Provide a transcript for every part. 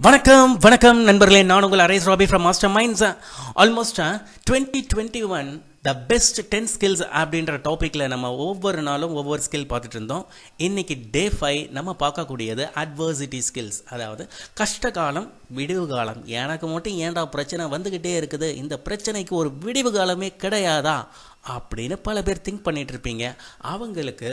வணக்கம் வணக்கம் நண்பர்களே, நான் உங்கள் அரேஸ் ராபி from Master Minds. Almost 2021 the best 10 skills அப்படின்ற டாப்பிக்கில் நம்ம ஒவ்வொரு நாளும் ஒவ்வொரு ஸ்கில் பார்த்துட்டு இருந்தோம். இன்றைக்கி டே 5 நம்ம பார்க்கக்கூடியது அட்வர்சிட்டி ஸ்கில்ஸ், அதாவது கஷ்ட காலம் விடிவு காலம். எனக்கு மட்டும் ஏன்டா பிரச்சனை வந்துக்கிட்டே இருக்குது, இந்த பிரச்சனைக்கு ஒரு விடிவு காலமே கிடையாதா அப்படின்னு பல பேர் திங்க் பண்ணிகிட்டு இருப்பீங்க. அவங்களுக்கு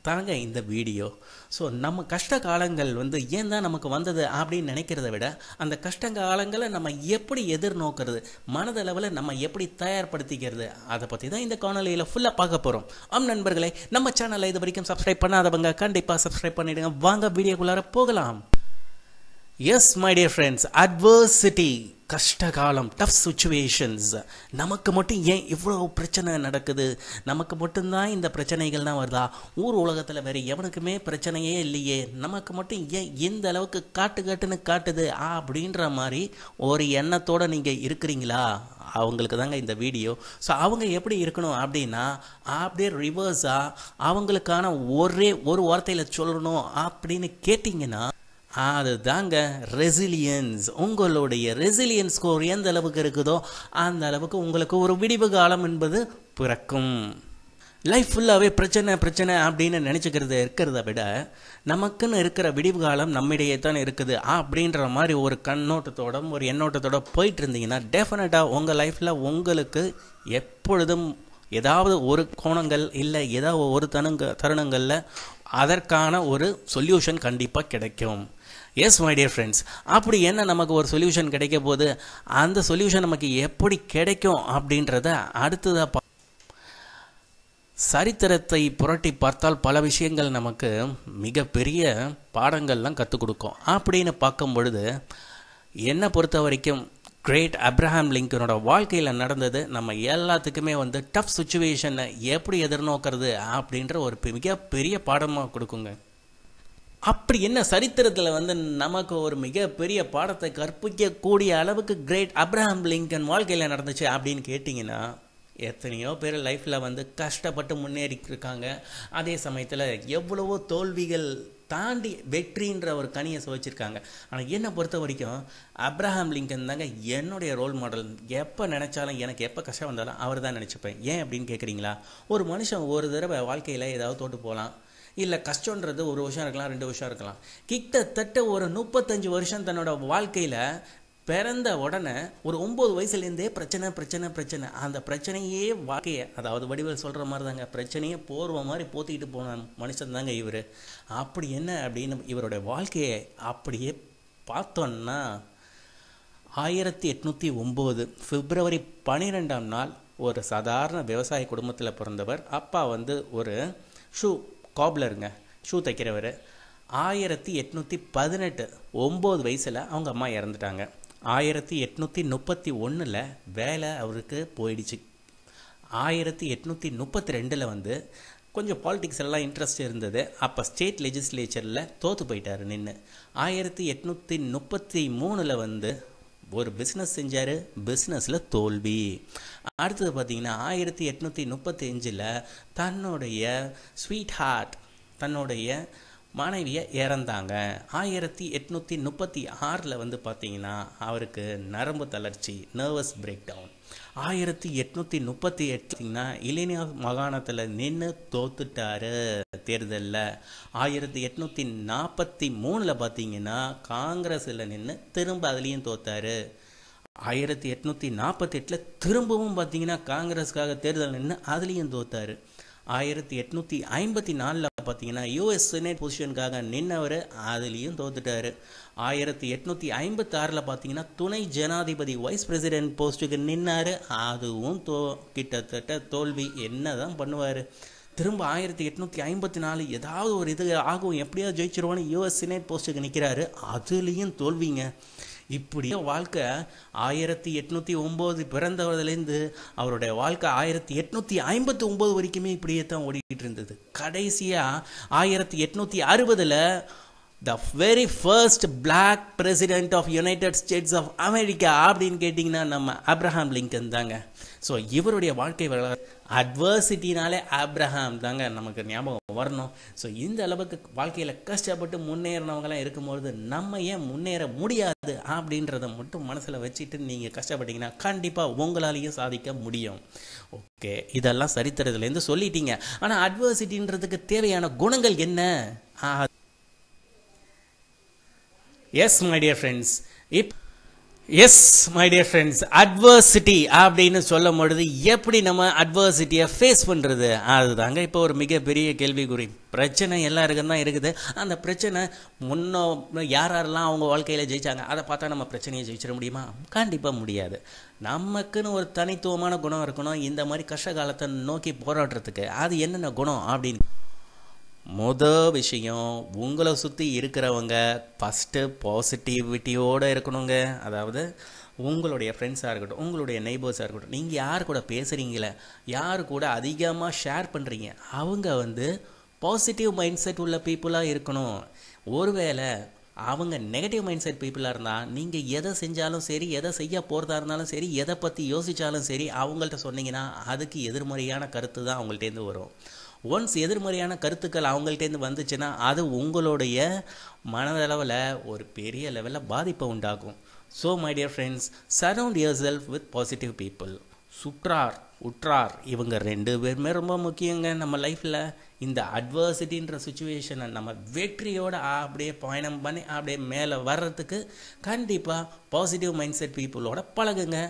தாங்க இந்த வீடியோ. ஸோ நம்ம கஷ்ட காலங்கள் ஏன் தான் நமக்கு வந்தது அப்படின்னு நினைக்கிறத விட, அந்த கஷ்ட காலங்களை நம்ம எப்படி எதிர்நோக்கிறது, மனதளவில் நம்ம எப்படி தயார்படுத்திக்கிறது, அதை பற்றி தான் இந்த காணொலியில் ஃபுல்லாக பார்க்க போகிறோம். நண்பர்களே, நம்ம சேனலை இது வரைக்கும் சப்ஸ்கிரைப் பண்ணாதவங்க கண்டிப்பாக சப்ஸ்கிரைப் பண்ணிவிடுங்க. வாங்க வீடியோக்குள்ளார போகலாம். Yes my dear friends, adversity, கஷ்டகாலம், டஃப் சுச்சுவேஷன்ஸ். நமக்கு மட்டும் ஏன் இவ்வளோ பிரச்சனை நடக்குது, நமக்கு மட்டும்தான் இந்த பிரச்சனைகள்லாம் வருதா, ஊர் உலகத்தில் வேறு எவனுக்குமே பிரச்சனையே இல்லையே, நமக்கு மட்டும் ஏன் இந்த அளவுக்கு காட்டுன்னு காட்டுது அப்படின்ற மாதிரி ஒரு எண்ணத்தோடு நீங்கள் இருக்கிறீங்களா? அவங்களுக்கு தாங்க இந்த வீடியோ. ஸோ அவங்க எப்படி இருக்கணும் அப்படின்னா, அப்படியே ரிவர்ஸாக அவங்களுக்கான ஒரே ஒரு வார்த்தையில் சொல்லணும் அப்படின்னு கேட்டிங்கன்னா, அது தாங்க ரெசிலியன்ஸ். உங்களுடைய ரெசிலியன்ஸ் ஸ்கோர் எந்த அளவுக்கு இருக்குதோ அந்த அளவுக்கு உங்களுக்கு ஒரு விடிவு காலம் என்பது பிறக்கும். லைஃப் ஃபுல்லாகவே பிரச்சனை அப்படின்னு நினச்சிக்கிறது இருக்கிறத விட, நமக்குன்னு இருக்கிற விடிவு காலம் நம்மிடையே தான் இருக்குது அப்படின்ற மாதிரி ஒரு கண்ணோட்டத்தோட ஒரு எண்ணோட்டத்தோட போயிட்டு இருந்தீங்கன்னா, டெஃபினட்டாக உங்கள் லைஃப்பில் உங்களுக்கு எப்பொழுதும் ஏதாவது ஒரு கோணங்கள் இல்லை ஏதாவது ஒரு தருணங்களில் அதற்கான ஒரு சொல்யூஷன் கண்டிப்பாக கிடைக்கும். எஸ் மை டியர் ஃப்ரெண்ட்ஸ், அப்படி என்ன நமக்கு ஒரு சொல்யூஷன் கிடைக்க போது, அந்த சொல்யூஷன் நமக்கு எப்படி கிடைக்கும் அப்படின்றத அடுத்ததாக சரித்திரத்தை புரட்டி பார்த்தால் பல விஷயங்கள் நமக்கு மிகப்பெரிய பாடங்கள்லாம் கற்றுக் கொடுக்கும். அப்படின்னு பார்க்கும் பொழுது, என்னை பொறுத்த வரைக்கும் கிரேட் அப்ரஹாம் லிங்கனோட வாழ்க்கையில் நடந்தது நம்ம எல்லாத்துக்குமே டஃப் சுச்சுவேஷனை எப்படி எதிர்நோக்கிறது அப்படின்ற ஒரு மிகப்பெரிய பாடமாக கொடுக்குங்க. அப்படி என்ன சரித்திரத்தில் நமக்கு ஒரு மிகப்பெரிய பாடத்தை கற்பிக்கக்கூடிய அளவுக்கு கிரேட் அப்ரஹாம் லிங்கன் வாழ்க்கையில் நடந்துச்சு அப்படின்னு கேட்டிங்கன்னா, எத்தனையோ பேர் லைஃப்பில் கஷ்டப்பட்டு முன்னேறிட்டு இருக்காங்க. அதே சமயத்தில் எவ்வளவோ தோல்விகள் தாண்டி வெற்றின்ற ஒரு கனியை சுவைச்சிருக்காங்க. ஆனால் என்னை பொறுத்த வரைக்கும் அப்ரஹாம் லிங்கன் தாங்க என்னுடைய ரோல் மாடல். எப்போ நினச்சாலும், எனக்கு எப்போ கஷ்டம் வந்தாலும் அவர் தான் நினச்சிப்பேன். ஏன் அப்படின்னு கேட்குறீங்களா? ஒரு மனுஷன் ஒரு தடவை வாழ்க்கையில் ஏதாவது தோட்டு போகலாம், இல்லை கஷ்டன்றது ஒரு வருஷம் இருக்கலாம், 2 வருஷம் இருக்கலாம், கிட்டத்தட்ட ஒரு 35 வருஷம் தன்னோட வாழ்க்கையில் பிறந்த உடனே ஒரு 9 வயசுலேருந்தே பிரச்சனை. அந்த பிரச்சனையே வாழ்க்கையை, அதாவது வடிவேல் சொல்கிற மாதிரி தாங்க, பிரச்சனையே போர்வ மாதிரி போத்திக்கிட்டு போன மனுஷன் தாங்க இவர். அப்படி என்ன அப்படின்னு இவருடைய வாழ்க்கையை அப்படியே பார்த்தோன்னா, 1809 பிப்ரவரி 12ஆம் நாள் ஒரு சாதாரண விவசாய குடும்பத்தில் பிறந்தவர். அப்பா ஒரு ஷூ காப்லருங்க, ஷூ தைக்கிறவர். 1818 9 வயசில் அவங்க அம்மா இறந்துட்டாங்க. 1831 வேலை அவருக்கு போயிடுச்சு. 1832 கொஞ்சம் பாலிட்டிக்ஸ் எல்லாம் இன்ட்ரெஸ்ட் இருந்தது. அப்போ ஸ்டேட் லெஜிஸ்லேச்சரில் தோற்று போயிட்டார் நின்று. 1833 ஒரு பிஸ்னஸ் செஞ்சார், பிஸ்னஸில் தோல்வி. அடுத்தது பார்த்திங்கன்னா 1835 தன்னுடைய ஸ்வீட் ஹார்ட், தன்னுடைய மனைவியை இறந்தாங்க. 1836 பார்த்திங்கன்னா அவருக்கு நரம்பு தளர்ச்சி, நர்வஸ் பிரேக் டவுன். 1838 இலினியாஸ் மாகாணத்தில் நின்று தோத்துட்டாரு தேர்தலில். 1843 பார்த்திங்கன்னா காங்கிரஸில் நின்று திரும்ப அதுலேயும் தோத்தாரு. 1848 திரும்பவும் பார்த்திங்கன்னா காங்கிரஸுக்காக தேர்தல் நின்று அதுலேயும் தோத்தாரு. 1854 பார்த்தீங்கன்னா யூஎஸ் செனேட் பொசிஷனுக்காக நின்னவர் அதுலேயும் தோத்துட்டார். 1856 பார்த்தீங்கன்னா துணை ஜனாதிபதி வைஸ் பிரசிடென்ட் போஸ்ட்டுக்கு நின்னார், அதுவும் கிட்டத்தட்ட தோல்வி. என்ன தான் பண்ணுவார்? திரும்ப 1854 ஏதாவது ஒரு இது ஆகும், எப்படியாவது ஜெயிச்சிருவான்னு யூஎஸ் செனேட் போஸ்ட்டுக்கு நிற்கிறாரு, அதுலேயும் தோல்விங்க. இப்படியே வாழ்க்கை 1809 பிறந்தவர்லேருந்து அவருடைய வாழ்க்கை 1859 வரைக்குமே இப்படியே தான் ஓடிக்கிட்டு இருந்தது. கடைசியாக 1860 the very first black president of United States of America அப்படின்னு கேட்டிங்கன்னா நம்ம அப்ரஹாம் லிங்கன் தாங்க. ஸோ இவருடைய வாழ்க்கை வரலாறு அட்வர்சிட்டினாலே ஆப்ரஹாம் தாங்க நமக்கு ஞாபகம் வரணும். ஸோ இந்த அளவுக்கு வாழ்க்கையில் கஷ்டப்பட்டு முன்னேறினவங்களாம் இருக்கும்போது நம்ம ஏன் முன்னேற முடியாது அப்படின்றத மட்டும் மனசில் வச்சுட்டு நீங்கள் கஷ்டப்பட்டீங்கன்னா கண்டிப்பாக உங்களாலேயும் சாதிக்க முடியும். ஓகே, இதெல்லாம் சரித்திரத்துலேருந்து சொல்லிட்டீங்க. ஆனால் அட்வர்சிட்டின்றதுக்கு தேவையான குணங்கள் என்ன? S my dear friends, adversity அப்படின்னு சொல்லும் பொழுது எப்படி நம்ம அட்வர்சிட்டியை ஃபேஸ் பண்ணுறது, அதுதாங்க இப்போ ஒரு மிகப்பெரிய கேள்விக்குறி. பிரச்சனை எல்லாருக்கும் தான் இருக்குது. அந்த பிரச்சனை யாரெல்லாம் அவங்க வாழ்க்கையில் ஜெயிச்சாங்க அதை பார்த்தா நம்ம பிரச்சனையை ஜெயிச்சிட முடியுமா? கண்டிப்பாக முடியாது. நமக்குன்னு ஒரு தனித்துவமான குணம் இருக்கணும் இந்த மாதிரி கஷ்ட காலத்தை நோக்கி போராடுறதுக்கு. அது என்னென்ன குணம் அப்படின்னு விஷயம், உங்களை சுற்றி இருக்கிறவங்க ஃபஸ்ட்டு பாசிட்டிவிட்டியோடு இருக்கணுங்க. அதாவது உங்களுடைய ஃப்ரெண்ட்ஸாக இருக்கட்டும், உங்களுடைய நெய்பர்ஸாக இருக்கட்டும், நீங்கள் யார் கூட பேசுகிறீங்களே, யார் கூட அதிகமாக ஷேர் பண்ணுறீங்க, அவங்க பாசிட்டிவ் மைண்ட் செட் உள்ள பீப்புளாக இருக்கணும். ஒருவேளை அவங்க நெகட்டிவ் மைண்ட் செட் பீப்புளாக இருந்தால் நீங்கள் எதை செஞ்சாலும் சரி, எதை செய்ய போகிறதா இருந்தாலும் சரி, எதை பற்றி யோசித்தாலும் சரி, அவங்கள்ட்ட சொன்னீங்கன்னா அதுக்கு எதிர்மறையான கருத்து தான் அவங்கள்ட்டேருந்து வரும். ஒன்ஸ் எதிர்மறையான கருத்துக்கள் அவங்கள்ட்டேருந்து வந்துச்சுன்னா அது உங்களுடைய மனதளவில் ஒரு பெரிய லெவலில் பாதிப்பை உண்டாகும். So my dear friends, surround yourself with positive people. சுற்றார் உற்றார் இவங்க 2 பேருமே ரொம்ப முக்கியங்க நம்ம லைஃப்பில். இந்த அட்வர்சிட்டின்ற சுச்சுவேஷனை நம்ம வெற்றியோடு அப்படியே பயணம் பண்ணி அப்படியே மேலே வர்றதுக்கு கண்டிப்பாக பாசிட்டிவ் மைண்ட் செட் பீப்புளோட பழகுங்க.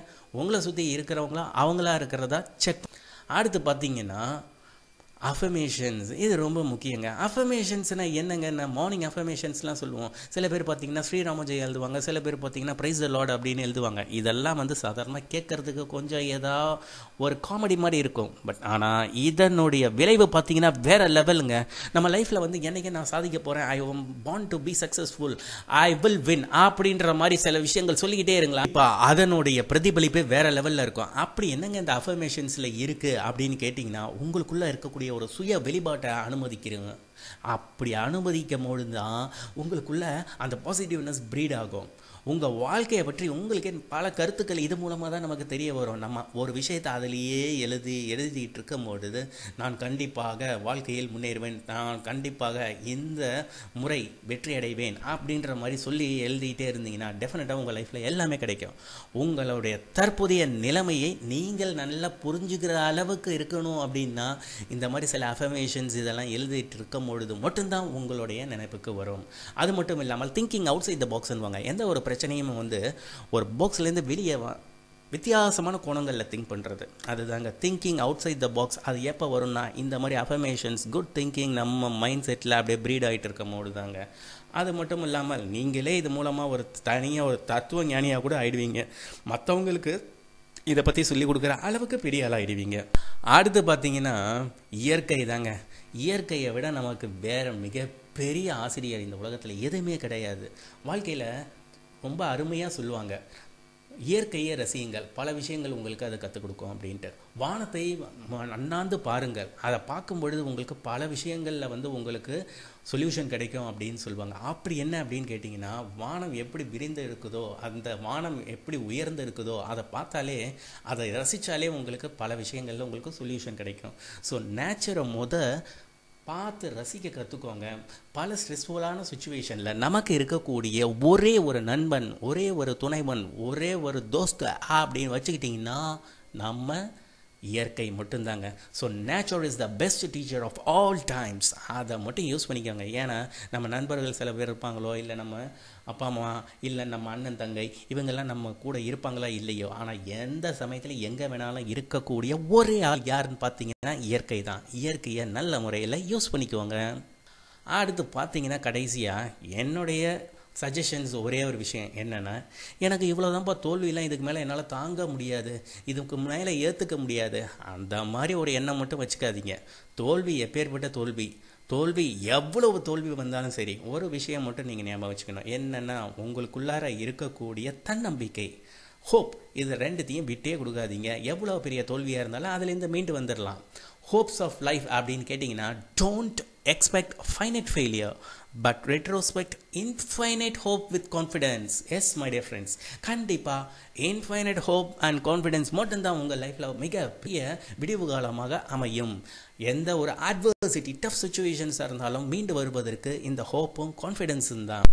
உங்களை சுற்றி இருக்கிறவங்களா அவங்களா இருக்கிறதா செக். அடுத்து பார்த்தீங்கன்னா அஃபர்மேஷன்ஸ், இது ரொம்ப முக்கியங்க. அஃபர்மேஷன்ஸ்னால் என்னங்க? மார்னிங் அஃபர்மேஷன்ஸ்லாம் சொல்லுவோம். சில பேர் பார்த்தீங்கன்னா ஸ்ரீராமஜெயம் எழுதுவாங்க, சில பேர் பார்த்தீங்கன்னா பிரைஸ் தி லார்ட் அப்படின்னு எழுதுவாங்க. இதெல்லாம் சாதாரணமாக கேட்கறதுக்கு கொஞ்சம் ஏதோ ஒரு காமெடி மாதிரி இருக்கும். பட் ஆனால் இதனுடைய விளைவு பார்த்தீங்கன்னா வேறு லெவலுங்க. நம்ம லைஃப்பில் என்றைக்கு நான் சாதிக்க போகிறேன், I am born to be successful, I will win அப்படின்ற மாதிரி சில விஷயங்கள் சொல்லிக்கிட்டே இருங்களா, இப்போ அதனுடைய பிரதிபலிப்பே வேறு லெவலில் இருக்கும். அப்படி என்னங்க இந்த அஃபர்மேஷன்ஸில் இருக்குது அப்படின்னு கேட்டிங்கன்னா, உங்களுக்குள்ளே இருக்கக்கூடிய ஒரு சுய வெளிப்பாட்டை அனுமதிக்கிறீங்க. அப்படி அனுமதிக்கும் பொழுது தான் உங்களுக்குள்ள அந்த பாசிட்டிவ்னஸ் ப்ரீட் ஆகும். உங்கள் வாழ்க்கையை பற்றி உங்களுக்கே பல கருத்துக்கள் இது மூலமாக தான் நமக்கு தெரிய வரும். நம்ம ஒரு விஷயத்தை அதிலேயே எழுதிட்டு இருக்கும் பொழுது நான் கண்டிப்பாக வாழ்க்கையில் முன்னேறுவேன், நான் கண்டிப்பாக இந்த முறை வெற்றி அடைவேன் அப்படின்ற மாதிரி சொல்லி எழுதிக்கிட்டே இருந்தீங்கன்னா டெஃபினட்டாக உங்கள் லைஃப்பில் எல்லாமே கிடைக்கும். உங்களுடைய தற்போதைய நிலைமையை நீங்கள் நல்லா புரிஞ்சுக்கிற அளவுக்கு இருக்கணும் அப்படின்னா இந்த மாதிரி சில அஃபர்மேஷன்ஸ் இதெல்லாம் எழுதிட்டு இருக்கும் பொழுது மட்டும்தான் உங்களுடைய நினைப்புக்கு வரும். அது மட்டும் இல்லாமல் திங்கிங் அவுட் சைட் த பாக்ஸ்ன்னுவாங்க. எந்த ஒரு பிரச்சனையும் ஒரு பாக்ஸ்லேருந்து வெளியே வித்தியாசமான கோணங்களில் திங்க் பண்ணுறது, அதுதாங்க thinking outside the box. அது எப்போ வரும்னா இந்த மாதிரி அஃபர்மேஷன்ஸ், குட் திங்கிங் நம்ம மைண்ட் செட்டில் அப்படியே ப்ரீட் ஆகிட்டு இருக்கும் போது தாங்க. அது மட்டும் இல்லாமல் நீங்களே இது மூலமாக ஒரு தனியாக ஒரு தத்துவ ஞானியாக கூட ஆயிடுவீங்க. மற்றவங்களுக்கு இதை பற்றி சொல்லிக் கொடுக்குற அளவுக்கு பெரிய ஆள் ஆகிடுவீங்க. அடுத்து பார்த்தீங்கன்னா இயற்கை தாங்க. இயற்கையை விட நமக்கு வேறு மிகப்பெரிய ஆசிரியர் இந்த உலகத்தில் எதுவுமே கிடையாது. வாழ்க்கையில் ரொம்ப அருமையாக சொல்லுவாங்க, இயற்கையை ரசியுங்கள், பல விஷயங்கள் உங்களுக்கு அதை கற்றுக் கொடுக்கும் அப்படின்ட்டு. வானத்தை அண்ணாந்து பாருங்கள், அதை பார்க்கும் பொழுது உங்களுக்கு பல விஷயங்களில் உங்களுக்கு சொல்யூஷன் கிடைக்கும் அப்படின்னு சொல்லுவாங்க. அப்படி என்ன அப்படின்னு கேட்டிங்கன்னா, வானம் எப்படி விரிந்து இருக்குதோ, அந்த வானம் எப்படி உயர்ந்து இருக்குதோ அதை பார்த்தாலே, அதை ரசித்தாலே உங்களுக்கு பல விஷயங்களில் உங்களுக்கு சொல்யூஷன் கிடைக்கும். ஸோ நேச்சரை பார்த்து ரசிக்க கற்றுக்கோங்க. பல ஸ்ட்ரெஸ்ஃபுல்லான சுச்சுவேஷனில் நமக்கு இருக்கக்கூடிய ஒரே ஒரு நண்பன், ஒரே ஒரு துணைவன், ஒரே ஒரு தோஸ்த் அப்படின்னு வச்சுக்கிட்டிங்கன்னா நம்ம இயற்கை மட்டும்தாங்க. So nature is the best teacher of all times. அதை மட்டும் யூஸ் பண்ணிக்கோங்க. ஏன்னா நம்ம நண்பர்கள் சில பேர் இருப்பாங்களோ, இல்லை நம்ம அப்பா அம்மா, இல்லை நம்ம அண்ணன் தங்கை, இவங்கெல்லாம் நம்ம கூட இருப்பாங்களா இல்லையோ, ஆனால் எந்த சமயத்தில் எங்கே வேணாலும் இருக்கக்கூடிய ஒரே ஆள் யாருன்னு பார்த்தீங்கன்னா இயற்கை தான். இயற்கையை நல்ல முறையில் யூஸ் பண்ணிக்குவாங்க. அடுத்து பார்த்தீங்கன்னா கடைசியாக என்னுடைய சஜஷன்ஸ் ஒரே ஒரு விஷயம் என்னென்னா, எனக்கு இவ்வளோதான்ப்பா தோல்வியெலாம் இதுக்கு மேலே என்னால் தாங்க முடியாது, இதுக்கு மேலே ஏற்றுக்க முடியாது, அந்த மாதிரி ஒரு எண்ணம் மட்டும் வச்சுக்காதீங்க. தோல்வி எப்பேற்பட்ட தோல்வி எவ்வளவு தோல்வி வந்தாலும் சரி, ஒரு விஷயம் மட்டும் நீங்கள் ஞாபகம் வச்சுக்கணும். என்னென்னா உங்களுக்குள்ளார இருக்கக்கூடிய தன்னம்பிக்கை, ஹோப், இது ரெண்டுத்தையும் விட்டே கொடுக்காதீங்க. எவ்வளோ பெரிய தோல்வியாக இருந்தாலும் அதுலேருந்து மீண்டு வந்துடலாம். ஹோப்ஸ் ஆஃப் லைஃப் அப்படின்னு கேட்டிங்கன்னா, don't expect finite failure, but retrospect infinite hope with confidence. S my dear friends, கண்டிப்பாக இன்ஃபைனைட் ஹோப் அண்ட் கான்ஃபிடென்ஸ் மட்டும்தான் உங்கள் லைஃப்பில் மிகப்பெரிய விடிவு காலமாக அமையும். எந்த ஒரு அட்வர்சிட்டி டஃப் சுச்சுவேஷன்ஸாக இருந்தாலும் மீண்டு வருவதற்கு இந்த ஹோப்பும் கான்ஃபிடென்ஸும் தான்.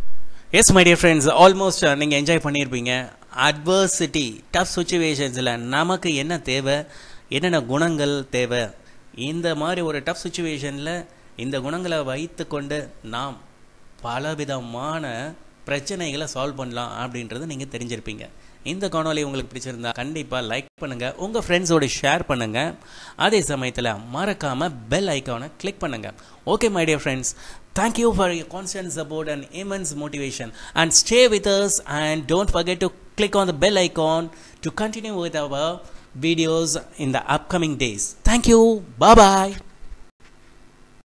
S my dear friends, almost நீங்கள் என்ஜாய் பண்ணியிருப்பீங்க. அட்வர்சிட்டி டஃப் சுச்சுவேஷன்ஸில் நமக்கு என்ன தேவை, என்னென்ன குணங்கள் தேவை, இந்த மாதிரி ஒரு டஃப் சுச்சுவேஷனில் இந்த குணங்களை வைத்து கொண்டு நாம் பலவிதமான பிரச்சனைகளை சால்வ் பண்ணலாம் அப்படின்றத நீங்கள் தெரிஞ்சிருப்பீங்க. இந்த காணொலி உங்களுக்கு பிடிச்சிருந்தா கண்டிப்பாக லைக் பண்ணுங்கள், உங்கள் ஃப்ரெண்ட்ஸோடு ஷேர் பண்ணுங்கள், அதே சமயத்தில் மறக்காமல் பெல் ஐக்கானை கிளிக் பண்ணுங்கள். Okay my dear friends, thank you for your constant support and immense motivation, and stay with us and don't forget to click on the bell icon to continue with our videos in the upcoming days. Thank you. Bye bye.